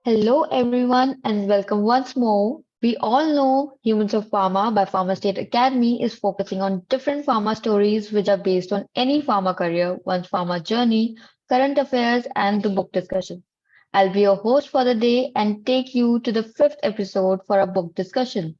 Hello, everyone, and welcome once more. We all know Humans of Pharma by PharmaState Academy is focusing on different pharma stories which are based on any pharma career, one's pharma journey, current affairs, and the book discussion. I'll be your host for the day and take you to the fifth episode for a book discussion.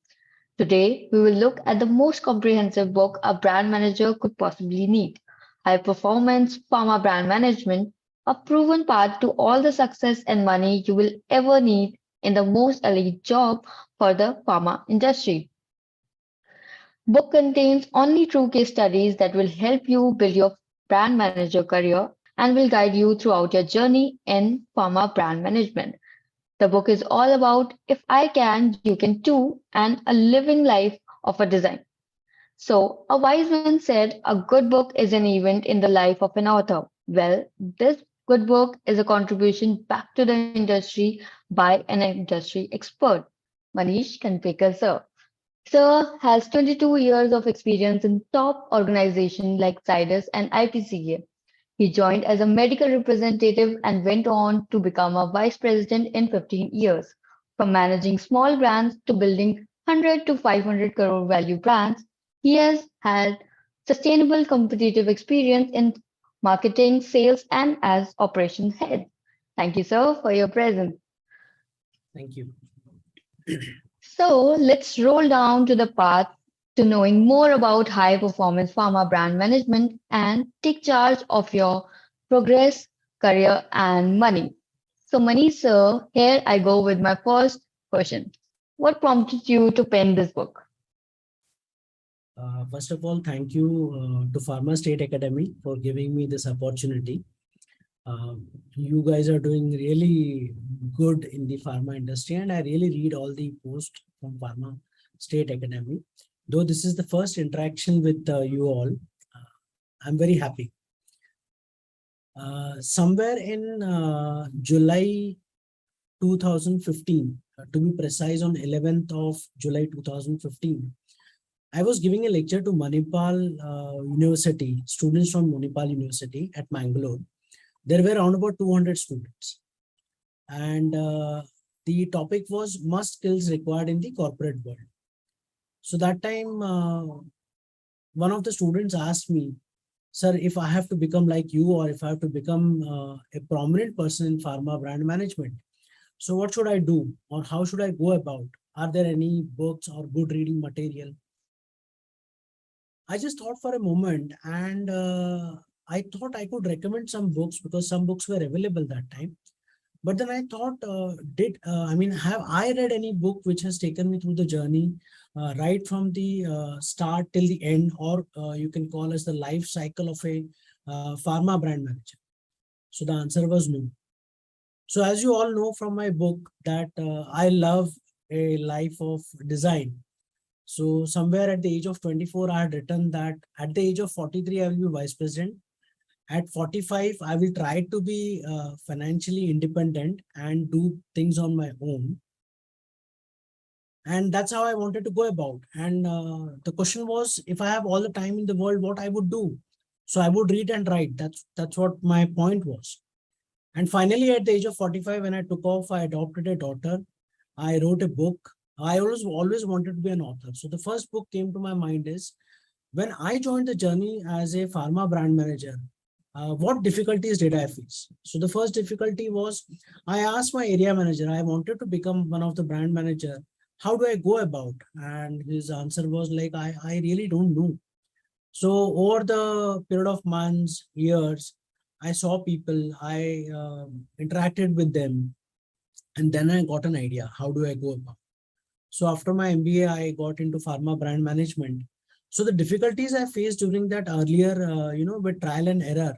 Today, we will look at the most comprehensive book a brand manager could possibly need: High Performance Pharma Brand Management, a proven path to all the success and money you will ever need in the most elite job for the pharma industry. Book contains only true case studies that will help you build your brand manager career and will guide you throughout your journey in pharma brand management. The book is all about if I can, you can too, and a living life of a design. So, a wise man said, a good book is an event in the life of an author. Well, this good book is a contribution back to the industry by an industry expert, Manish Khandpekar sir. Sir has 22 years of experience in top organizations like Zydus and IPCA. He joined as a medical representative and went on to become a vice president in 15 years. From managing small brands to building 100 to 500 crore value brands, he has had sustainable competitive experience in marketing, sales, and as operations head. Thank you, sir, for your presence. Thank you. So let's roll down to the path to knowing more about high performance pharma brand management and take charge of your progress, career, and money. So, Manish sir, here I go with my first question. What prompted you to pen this book? First of all, thank you to PharmaState Academy for giving me this opportunity. You guys are doing really good in the pharma industry, and I really read all the posts from Pharma State Academy. Though this is the first interaction with you all, I'm very happy. Somewhere in July 2015, to be precise, on 11th of July 2015, I was giving a lecture to Manipal University, students from Manipal University at Mangalore. There were around about 200 students. And the topic was must skills required in the corporate world. So that time, one of the students asked me, sir, if I have to become like you, or if I have to become a prominent person in pharma brand management, so what should I do, or how should I go about? Are there any books or good reading material? I just thought for a moment, and I thought I could recommend some books because some books were available that time. But then I thought, have I read any book which has taken me through the journey, right from the start till the end, or you can call as the life cycle of a pharma brand manager? So the answer was no. So as you all know from my book that I love a life of design. So somewhere at the age of 24, I had written that at the age of 43, I will be vice president. At 45, I will try to be financially independent and do things on my own. And that's how I wanted to go about. And the question was, if I have all the time in the world, what I would do? So I would read and write. That's what my point was. And finally, at the age of 45, when I took off, I adopted a daughter. I wrote a book. I always wanted to be an author. So the first book came to my mind is when I joined the journey as a pharma brand manager, what difficulties did I face? So the first difficulty was I asked my area manager, I wanted to become one of the brand manager. How do I go about? And his answer was like, I really don't know. So over the period of months, years, I saw people, I interacted with them, and then I got an idea. How do I go about? So after my MBA, I got into pharma brand management. So the difficulties I faced during that earlier, with trial and error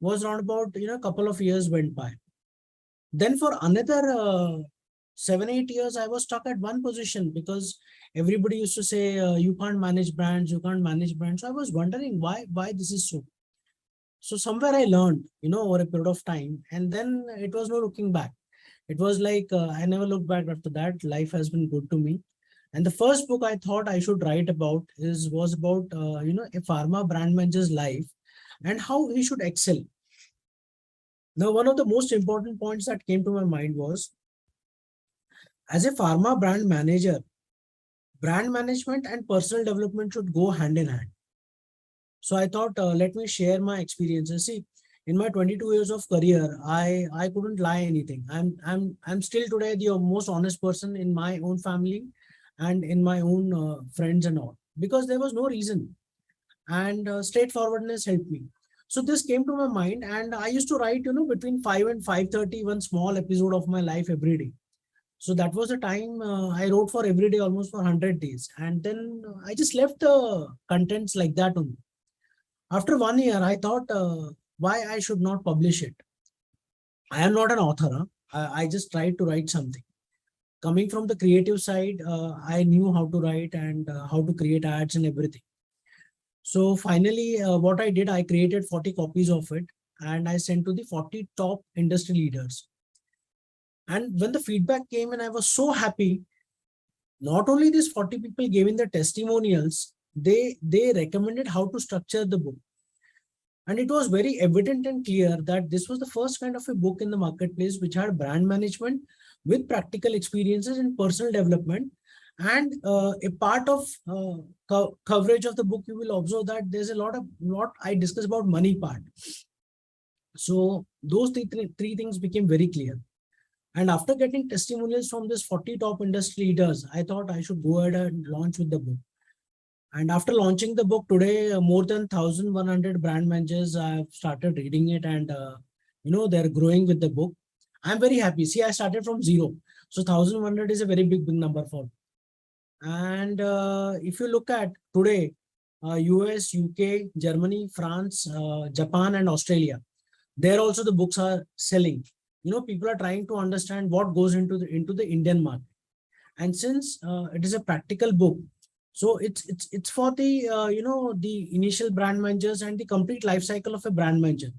was around about, a couple of years went by. Then for another 7-8 years, I was stuck at one position because everybody used to say, you can't manage brands, you can't manage brands. So I was wondering why this is so. So somewhere I learned, over a period of time, and then it was no looking back. It was like, I never looked back after that. Life has been good to me. And the first book I thought I should write about was about, a pharma brand manager's life and how he should excel. Now, one of the most important points that came to my mind was As a pharma brand manager, brand management and personal development should go hand in hand. So I thought, let me share my experiences. See, in my 22 years of career, I couldn't lie anything. I'm still today the most honest person in my own family and in my own friends and all, because there was no reason, and straightforwardness helped me. So this came to my mind, and I used to write, between 5 and 5:30, one small episode of my life every day. So that was the time I wrote for every day almost for 100 days, and then I just left the contents like that only. After 1 year, I thought, why I should not publish it. I am not an author. Huh? I just tried to write something. Coming from the creative side, I knew how to write and how to create ads and everything. So finally, what I did, I created 40 copies of it and I sent to the 40 top industry leaders. And when the feedback came, and I was so happy, not only these 40 people gave in the testimonials, they recommended how to structure the book. And it was very evident and clear that this was the first kind of a book in the marketplace which had brand management with practical experiences and personal development. And a part of coverage of the book, you will observe that there's a lot I discuss about money part. So those three things became very clear. And after getting testimonials from this 40 top industry leaders, I thought I should go ahead and launch with the book. And after launching the book today, more than 1,100 brand managers have started reading it, and they're growing with the book. I'm very happy. See, I started from zero, so 1,100 is a very big number for me. And if you look at today, US, UK, Germany, France, Japan, and Australia, there also the books are selling. People are trying to understand what goes into the Indian market, and since it is a practical book, so it's for the the initial brand managers and the complete life cycle of a brand manager.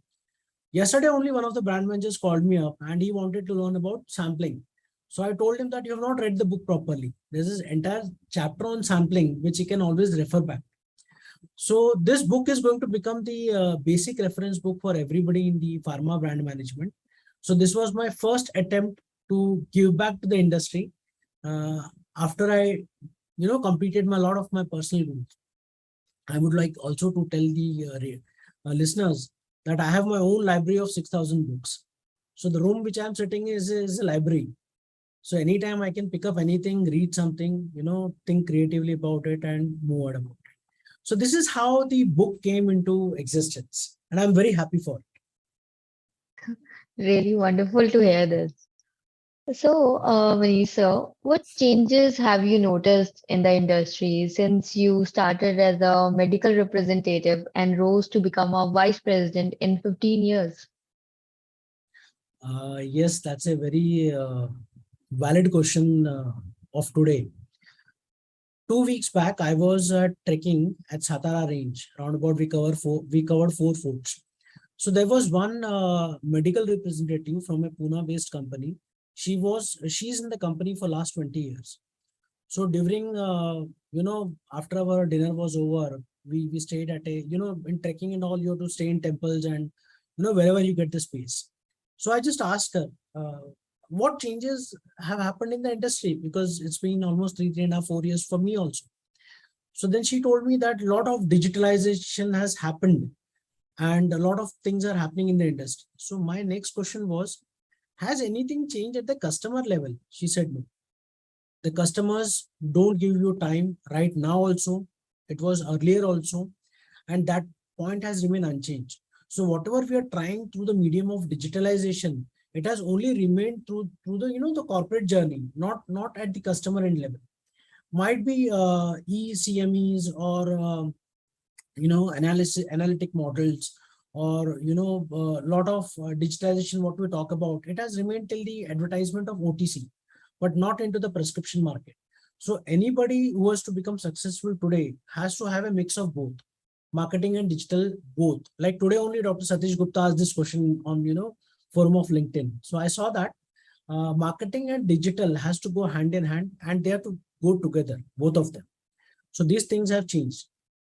Yesterday only one of the brand managers called me up and he wanted to learn about sampling. So I told him that you have not read the book properly. There's this entire chapter on sampling which he can always refer back. So this book is going to become the basic reference book for everybody in the pharma brand management. So this was my first attempt to give back to the industry after I completed a lot of my personal goals. I would like also to tell the listeners that I have my own library of 6,000 books. So the room which I'm sitting is a library. So anytime I can pick up anything, read something, think creatively about it and move on about it. So this is how the book came into existence, and I'm very happy for it. Really wonderful to hear this. So, Manish, what changes have you noticed in the industry since you started as a medical representative and rose to become a vice president in 15 years? Yes, that's a very valid question of today. 2 weeks back, I was trekking at Satara range. Roundabout, we covered 4 forts. So there was one medical representative from a Pune-based company. She's in the company for last 20 years. So during after our dinner was over, we stayed at a in trekking and all, you have to stay in temples and wherever you get the space. So I just asked her, what changes have happened in the industry, because it's been almost 3.5, 4 years for me also. So then she told me that a lot of digitalization has happened and a lot of things are happening in the industry. So my next question was, has anything changed at the customer level? She said no. The customers don't give you time right now also. It was earlier also, and that point has remained unchanged. So whatever we are trying through the medium of digitalization, it has only remained through the the corporate journey, not at the customer end level. Might be ECMEs or analytic models, or a lot of digitalization. What we talk about, it has remained till the advertisement of OTC, but not into the prescription market. So anybody who has to become successful today has to have a mix of both marketing and digital, both. Like today only Dr. Satish Gupta asked this question on forum of LinkedIn. So I saw that marketing and digital has to go hand in hand, and they have to go together, both of them. So these things have changed.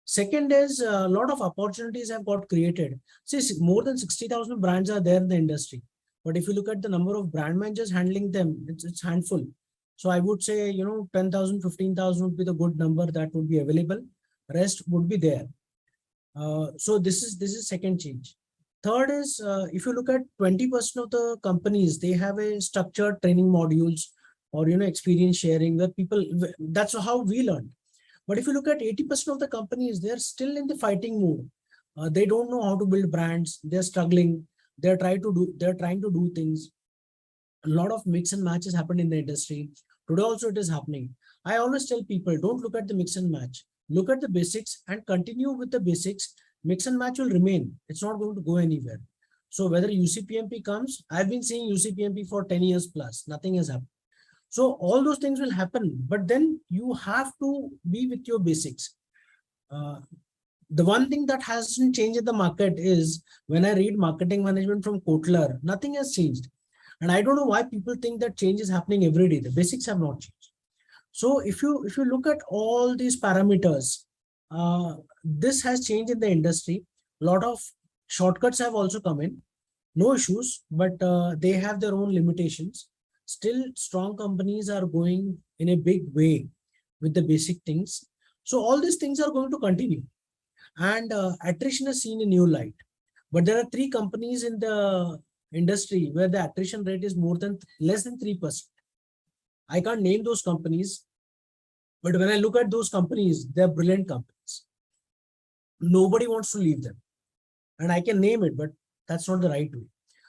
Second is a lot of opportunities have got created. See, more than 60,000 brands are there in the industry. But if you look at the number of brand managers handling them, it's handful. So I would say, 10,000, 15,000 would be the good number that would be available. Rest would be there. So this is second change. Third is, if you look at 20% of the companies, they have a structured training modules or experience sharing where people, that's how we learn. But if you look at 80% of the companies, they're still in the fighting mode. They don't know how to build brands. They're struggling. They're trying to do things. A lot of mix and matches happened in the industry. Today also it is happening. I always tell people, don't look at the mix and match. Look at the basics and continue with the basics. Mix and match will remain. It's not going to go anywhere. So whether UCPMP comes, I've been seeing UCPMP for 10 years plus. Nothing has happened. So all those things will happen, but then you have to be with your basics. The one thing that hasn't changed in the market is when I read marketing management from Kotler, nothing has changed. And I don't know why people think that change is happening every day. The basics have not changed. So if you look at all these parameters, this has changed in the industry. A lot of shortcuts have also come in. No issues, but they have their own limitations. Still, strong companies are going in a big way with the basic things. So all these things are going to continue. And attrition has seen a new light. But there are 3 companies in the industry where the attrition rate is less than 3%. I can't name those companies, but when I look at those companies, they're brilliant companies. Nobody wants to leave them. And I can name it, but that's not the right way.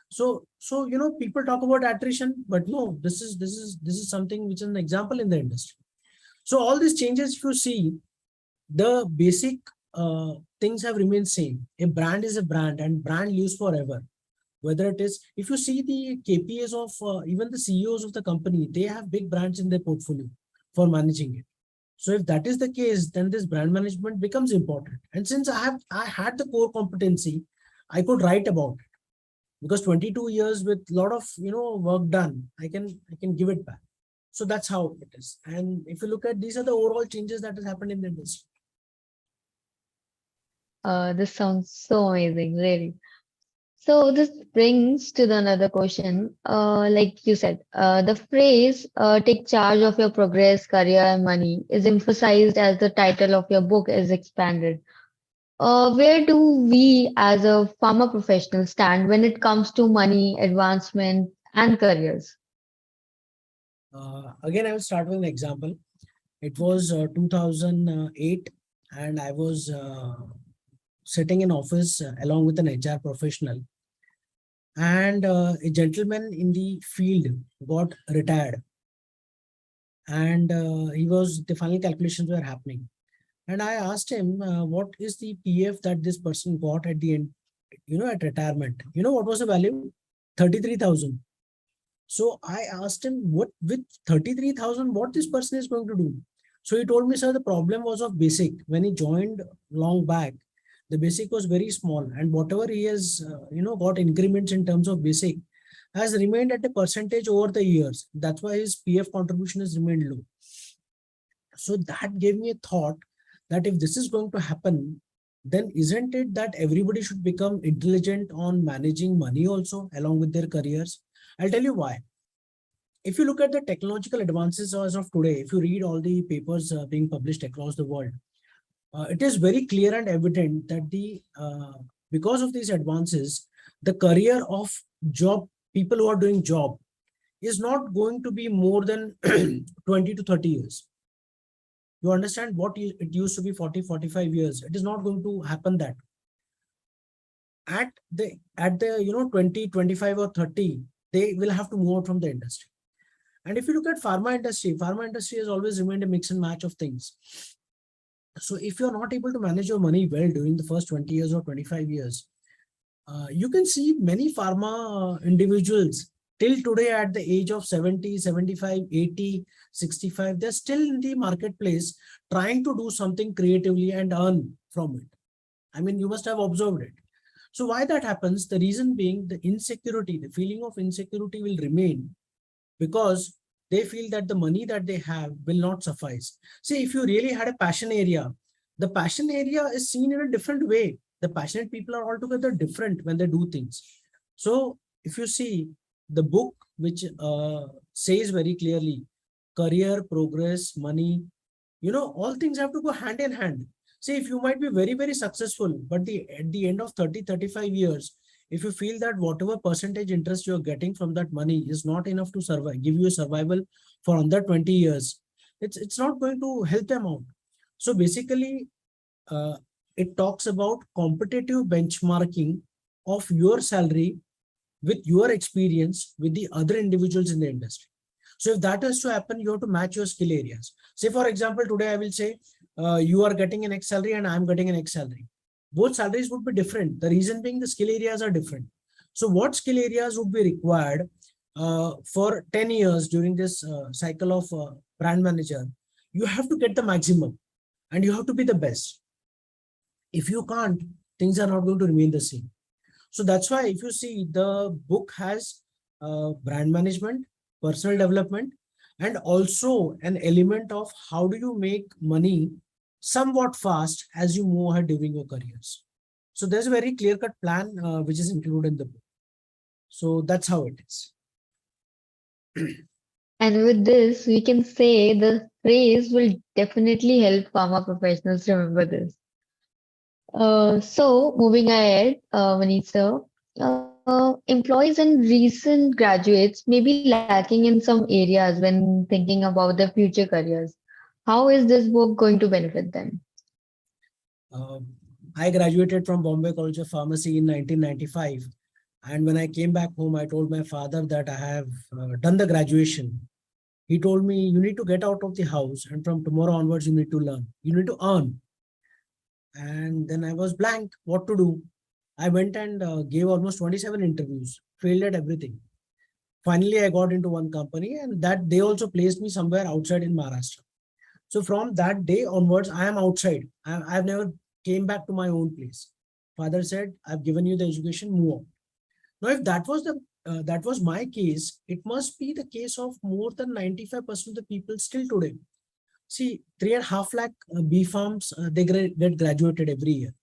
So people talk about attrition, but no, this is something which is an example in the industry. So all these changes, if you see, the basic things have remained same. A brand is a brand, and brand lives forever. Whether it is, if you see the KPIs of even the CEOs of the company, they have big brands in their portfolio for managing it. So if that is the case, then this brand management becomes important. And since I had the core competency, I could write about it, because 22 years with a lot of work done, I can give it back. So that's how it is. And if you look at, these are the overall changes that has happened in the industry. This sounds so amazing, really. So this brings to the another question. Like you said, the phrase "take charge of your progress, career, and money" is emphasized as the title of your book is expanded. Where do we, as a pharma professional, stand when it comes to money, advancement, and careers? Again, I will start with an example. It was 2008, and I was sitting in office along with an HR professional, and a gentleman in the field got retired, and the final calculations were happening. And I asked him, what is the PF that this person got at the end, at retirement? What was the value? 33,000. So I asked him, what with 33,000, what this person is going to do? So he told me, sir, the problem was of basic. When he joined long back, the basic was very small, and whatever he has, got increments in terms of basic has remained at a percentage over the years. That's why his PF contribution has remained low. So that gave me a thought that if this is going to happen, then isn't it that everybody should become intelligent on managing money also along with their careers? I'll tell you why. If you look at the technological advances as of today, if you read all the papers being published across the world, it is very clear and evident that because of these advances, the career of people who are doing job is not going to be more than 20 to 30 years. You understand what it used to be 40, 45 years. It is not going to happen that. At the 20, 25 or 30, they will have to move out from the industry. And if you look at pharma industry has always remained a mix and match of things. So if you're not able to manage your money well during the first 20 years or 25 years, you can see many pharma individuals till today at the age of 70, 75, 80, 65, they're still in the marketplace trying to do something creatively and earn from it. I mean, you must have observed it. So why that happens? The reason being the insecurity, the feeling of insecurity will remain because they feel that the money that they have will not suffice. See, if you really had a passion area, the passion area is seen in a different way. The passionate people are altogether different when they do things. So if you see the book, which says very clearly career, progress, money, all things have to go hand in hand. See, if you might be very, very successful, but at the end of 30, 35 years, if you feel that whatever percentage interest you're getting from that money is not enough to survive, give you a survival for another 20 years, it's not going to help them out. So basically, uh, it talks about competitive benchmarking of your salary with your experience with the other individuals in the industry. So if that has to happen, you have to match your skill areas. Say, for example, today I will say, you are getting an X salary and I'm getting an X salary. Both salaries would be different. The reason being the skill areas are different. So what skill areas would be required for 10 years during this cycle of brand manager? You have to get the maximum and you have to be the best. If you can't, things are not going to remain the same. So that's why if you see, the book has brand management, personal development, and also an element of how do you make money somewhat fast as you move ahead during your careers. So there's a very clear-cut plan which is included in the book. So that's how it is. And with this, we can say the phrase will definitely help pharma professionals remember this. So moving ahead, Manish sir, employees and recent graduates may be lacking in some areas when thinking about their future careers. How is this book going to benefit them? Uh, I graduated from Bombay College of Pharmacy in 1995. And when I came back home, I told my father that I have done the graduation. He told me, you need to get out of the house, and from tomorrow onwards, you need to learn. You need to earn. And then I was blank what to do. I went and gave almost 27 interviews, failed at everything. Finally, I got into one company, and that they also placed me somewhere outside in Maharashtra. So from that day onwards, I am outside. I've never came back to my own place. Father said, I've given you the education, move on. Now, if that was my case, it must be the case of more than 95% of the people still today. See, 3.5 lakh B.Pharms, they get graduated every year.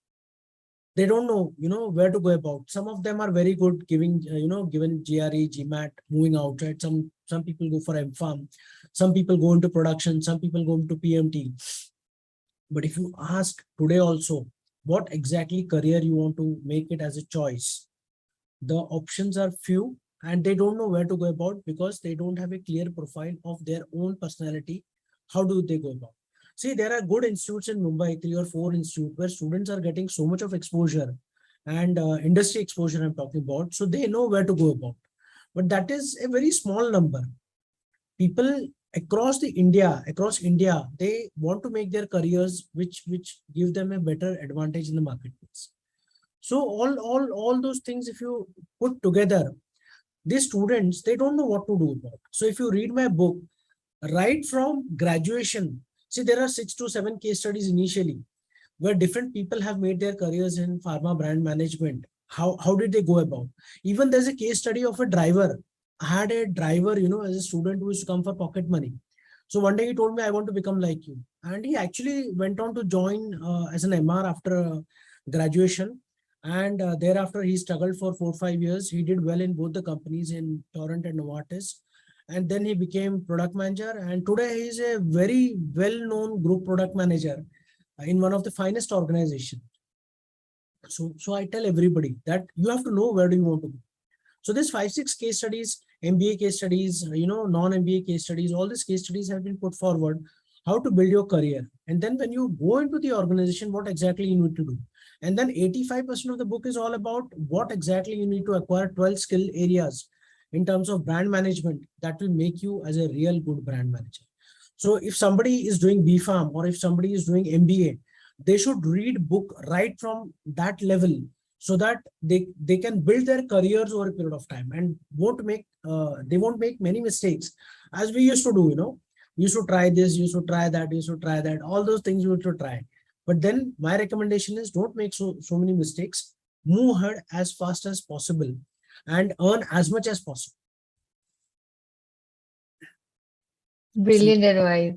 They don't know, where to go about. Some of them are very good giving, given GRE, GMAT, moving outside. Some people go for M.Pharm. Some people go into production. Some people go into PMT. But if you ask today also, what exactly career you want to make it as a choice, the options are few and they don't know where to go about because they don't have a clear profile of their own personality. How do they go about? See, there are good institutes in Mumbai, 3 or 4 institutes where students are getting so much of exposure and industry exposure I'm talking about. So they know where to go about. But that is a very small number. People across India, they want to make their careers which give them a better advantage in the marketplace. So all those things, if you put together, these students, they don't know what to do about. So if you read my book, right from graduation, see, there are 6 to 7 case studies initially where different people have made their careers in pharma brand management. How did they go about? Even there's a case study of a driver. I had a driver, as a student who used to come for pocket money. So one day he told me, I want to become like you. And he actually went on to join as an MR after graduation. And thereafter, he struggled for 4 or 5 years. He did well in both the companies in Torrent and Novartis. And then he became product manager. And today he is a very well-known group product manager in one of the finest organizations. So I tell everybody that you have to know where do you want to go. So this 5, 6 case studies, MBA case studies, non-MBA case studies, all these case studies have been put forward, how to build your career. And then when you go into the organization, what exactly you need to do. And then 85% of the book is all about what exactly you need to acquire 12 skill areas in terms of brand management that will make you as a real good brand manager. So if somebody is doing B.Pharm or if somebody is doing MBA, they should read book right from that level so that they can build their careers over a period of time and they won't make many mistakes as we used to do. You should try this, you should try that, you should try that, all those things you should try. But then my recommendation is don't make so many mistakes, move ahead as fast as possible and earn as much as possible. So Brilliant advice.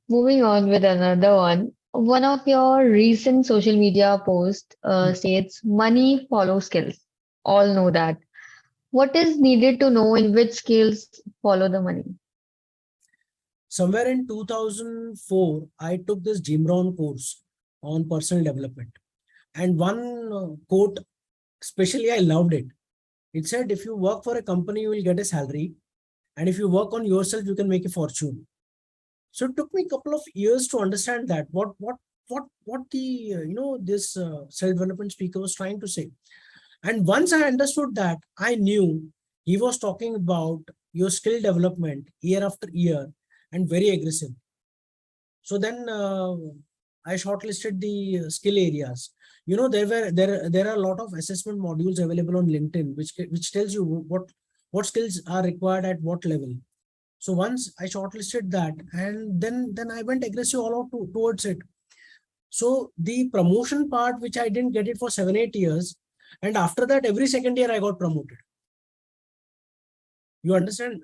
Moving on with another one. One of your recent social media posts states money follows skills. All know that. What is needed to know in which skills follow the money? Somewhere in 2004, I took this Jim Rohn course on personal development. And one quote, especially I loved it. It said, if you work for a company, you will get a salary. And if you work on yourself, you can make a fortune. So it took me a couple of years to understand that what the this self-development speaker was trying to say. And once I understood that, I knew he was talking about your skill development year after year and very aggressive. So then I shortlisted the skill areas. There are a lot of assessment modules available on LinkedIn, which tells you what skills are required at what level. So once I shortlisted that, and then I went aggressive all out towards it. So the promotion part, which I didn't get it for 7-8 years, and after that, every second year I got promoted. You understand?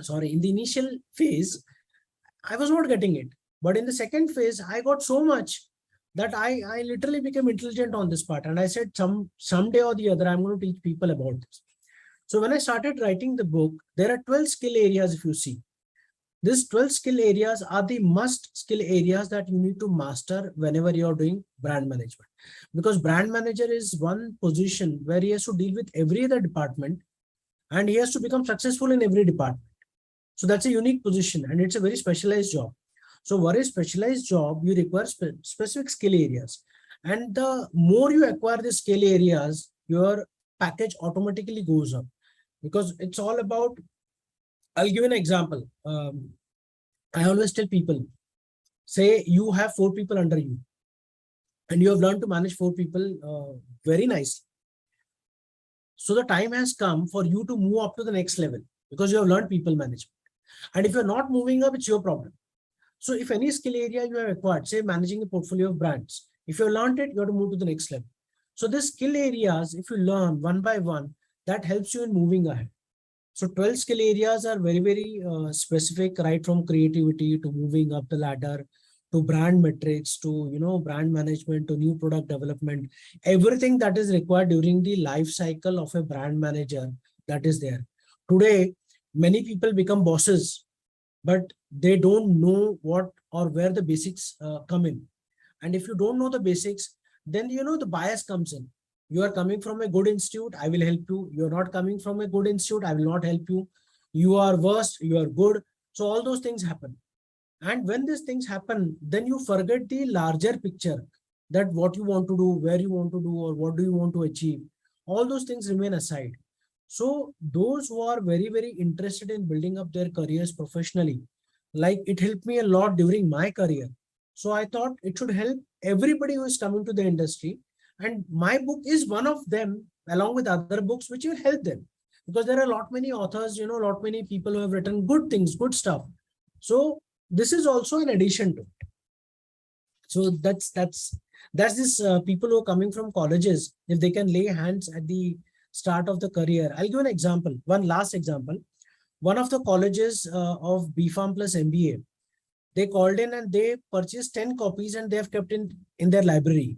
Sorry, in the initial phase, I was not getting it. But in the second phase, I got so much that I literally became intelligent on this part. And I said, someday or the other, I'm going to teach people about this. So when I started writing the book, there are 12 skill areas if you see. These 12 skill areas are the must skill areas that you need to master whenever you're doing brand management. Because brand manager is one position where he has to deal with every other department and he has to become successful in every department. So that's a unique position and it's a very specialized job. So for a specialized job, you require specific skill areas. And the more you acquire the skill areas, your package automatically goes up. Because it's all about, I'll give you an example. I always tell people, say you have 4 people under you and you have learned to manage 4 people very nicely. So the time has come for you to move up to the next level because you have learned people management. And if you're not moving up, it's your problem. So if any skill area you have acquired, say managing a portfolio of brands, if you have learned it, you have to move to the next level. So these skill areas, if you learn one by one, that helps you in moving ahead. So 12 skill areas are very specific, right from creativity to moving up the ladder, to brand metrics, to brand management, to new product development, everything that is required during the life cycle of a brand manager, that is there. Today, many people become bosses, but they don't know what or where the basics come in. And if you don't know the basics, then the bias comes in. You are coming from a good institute, I will help you. You are not coming from a good institute, I will not help you. You are worst, you are good. So all those things happen. And when these things happen, then you forget the larger picture, that what you want to do, where you want to do, or what do you want to achieve. All those things remain aside. So those who are very interested in building up their careers professionally, like it helped me a lot during my career. So I thought it should help everybody who is coming to the industry. And my book is one of them, along with other books, which will help them. Because there are a lot many authors, lot many people who have written good things, good stuff. So this is also an addition to it. So that's this people who are coming from colleges, if they can lay hands at the start of the career. I'll give an example, one last example. One of the colleges of B.Pharm plus MBA, they called in and they purchased 10 copies and they have kept in their library.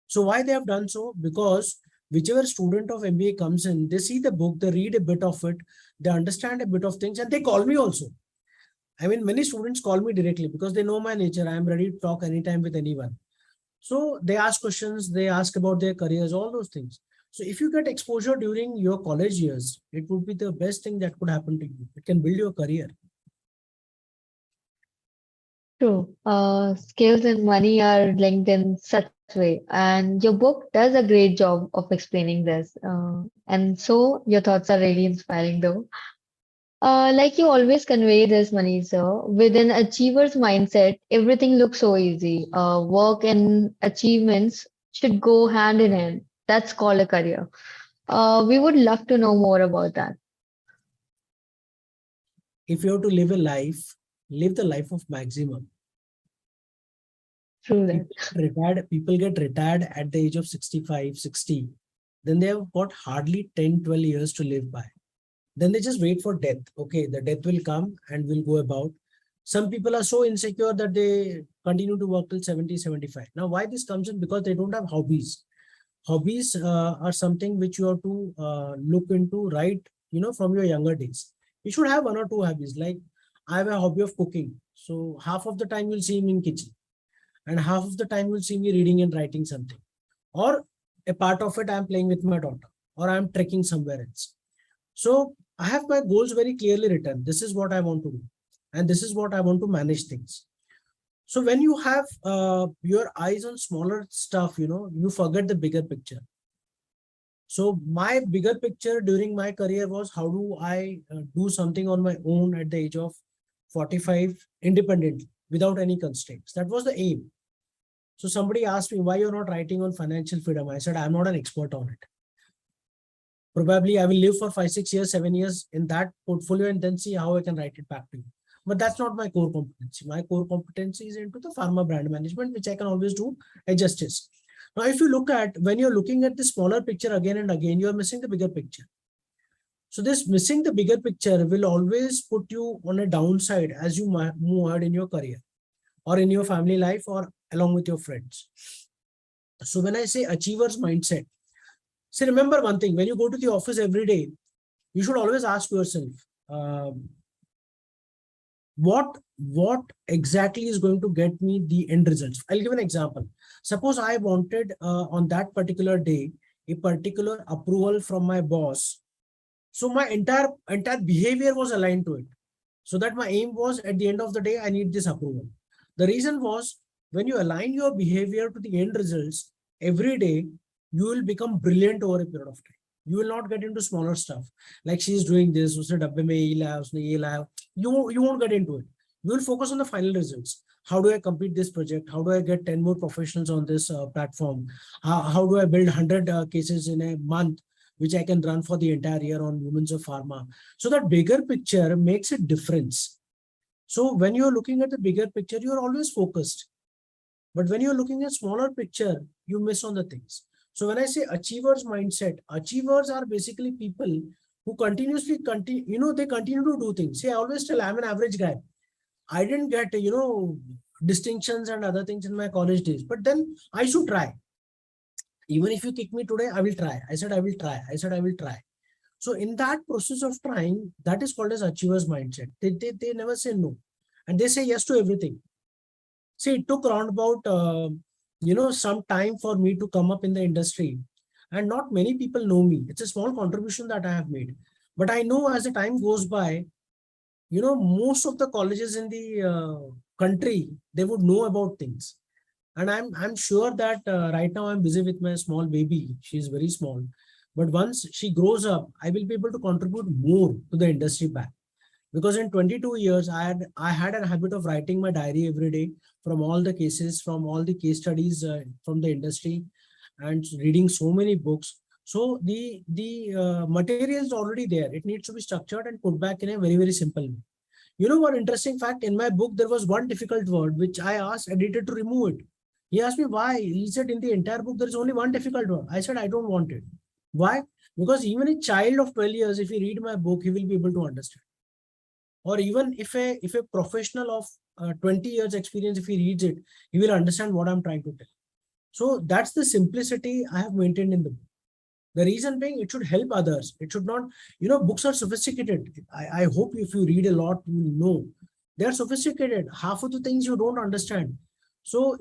So why they have done so? Because whichever student of MBA comes in, they see the book, they read a bit of it, they understand a bit of things, and they call me also. I mean, many students call me directly because they know my nature. I am ready to talk anytime with anyone. So they ask questions, they ask about their careers, all those things. So if you get exposure during your college years, it would be the best thing that could happen to you. It can build your career. True. Skills and money are linked in such way, and your book does a great job of explaining this. And so your thoughts are really inspiring, though. Like you always convey this, Manisha, with an achiever's mindset, everything looks so easy. Work and achievements should go hand in hand. That's called a career. We would love to know more about that. If you have to live a life, live the life of maximum. True that. People get retired at the age of 65, 60. Then they have got hardly 10, 12 years to live by. Then they just wait for death. Okay, the death will come and will go about. Some people are so insecure that they continue to work till 70, 75. Now, why this comes in? Because they don't have hobbies. hobbies are something which you have to look into right, from your younger days. You should have one or two hobbies. Like I have a hobby of cooking. So half of the time you'll see me in kitchen and half of the time you'll see me reading and writing something. Or a part of it I'm playing with my daughter or I'm trekking somewhere else. So I have my goals very clearly written. This is what I want to do. And this is what I want to manage things. So when you have your eyes on smaller stuff, you forget the bigger picture. So my bigger picture during my career was how do I do something on my own at the age of 45 independently without any constraints. That was the aim. So somebody asked me why you're not writing on financial freedom. I said, I'm not an expert on it. Probably I will live for 5, 6 years, 7 years in that portfolio and then see how I can write it back to you. But that's not my core competency. My core competency is into the pharma brand management, which I can always do a justice. Now, if you look at, when you're looking at the smaller picture again and again, you're missing the bigger picture. So this missing the bigger picture will always put you on a downside as you move ahead in your career or in your family life or along with your friends. So when I say achievers mindset, see, remember one thing, when you go to the office every day, you should always ask yourself, what exactly is going to get me the end results. I'll give an example. Suppose I wanted on that particular day a particular approval from my boss, so my entire behavior was aligned to it, so that my aim was at the end of the day I need this approval. The reason was, when you align your behavior to the end results every day, you will become brilliant over a period of time. You will not get into smaller stuff like she's doing this, usne dabbe mein ye laya, usne ye laya. You won't get into it. You will focus on the final results. How do I complete this project? How do I get 10 more professionals on this platform? How do I build 100 cases in a month, which I can run for the entire year on Humans of Pharma? So that bigger picture makes a difference. So when you're looking at the bigger picture, you're always focused. But when you're looking at smaller picture, you miss on the things. So when I say achievers mindset, achievers are basically people who continuously they continue to do things. See, I always tell I'm an average guy. I didn't get, distinctions and other things in my college days, but then I should try. Even if you kick me today, I will try. I said, I will try. I said, I will try. So in that process of trying, that is called as achievers mindset. They never say no. And they say yes to everything. See, it took around about, some time for me to come up in the industry. And not many people know me. It's a small contribution that I have made. But I know as the time goes by, most of the colleges in the country, they would know about things. And I'm sure that right now I'm busy with my small baby. She's very small. But once she grows up, I will be able to contribute more to the industry back. Because in 22 years, I had a habit of writing my diary every day from all the cases, from all the case studies from the industry, and reading so many books. So the material is already there. It needs to be structured and put back in a very, very simple way. You know what interesting fact? In my book, there was one difficult word which I asked editor to remove it. He asked me why. He said in the entire book, there is only one difficult word. I said, I don't want it. Why? Because even a child of 12 years, if he read my book, he will be able to understand. Or even if a professional of 20 years experience, if he reads it, he will understand what I'm trying to tell. So that's the simplicity I have maintained in the book. The reason being, it should help others. It should not, books are sophisticated. I hope if you read a lot, you will know. They are sophisticated. Half of the things you don't understand. So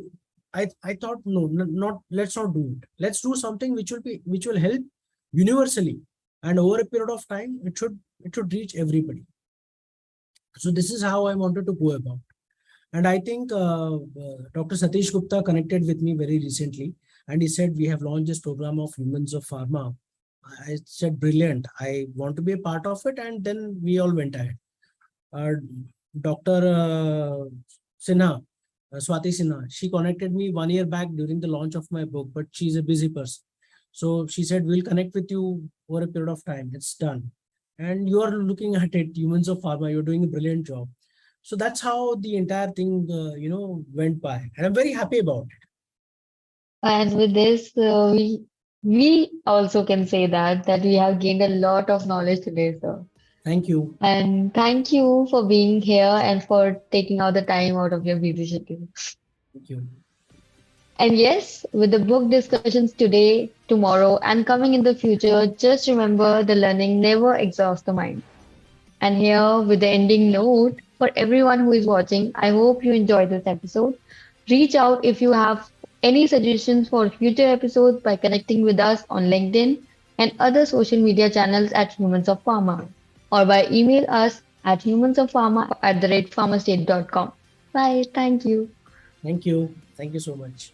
I thought, no, not let's not do it. Let's do something which will help universally. And over a period of time, it should reach everybody. So this is how I wanted to go about. And I think Dr. Satish Gupta connected with me very recently, and he said, we have launched this program of Humans of Pharma. I said, brilliant. I want to be a part of it. And then we all went ahead. Dr. Sinha, Swati Sinha, she connected me 1 year back during the launch of my book, but she's a busy person. So she said, we'll connect with you over a period of time. It's done. And you are looking at it, Humans of Pharma, you're doing a brilliant job. So that's how the entire thing, went by. And I'm very happy about it. And with this, we also can say that we have gained a lot of knowledge today, sir. Thank you. And thank you for being here and for taking out the time out of your busy schedule. Thank you. And yes, with the book discussions today, tomorrow, and coming in the future, just remember the learning never exhausts the mind. And here, with the ending note for everyone who is watching, I hope you enjoyed this episode. Reach out if you have any suggestions for future episodes by connecting with us on LinkedIn and other social media channels at Humans of Pharma or by email us at humansofpharma@pharmastate.com. Bye. Thank you. Thank you. Thank you so much.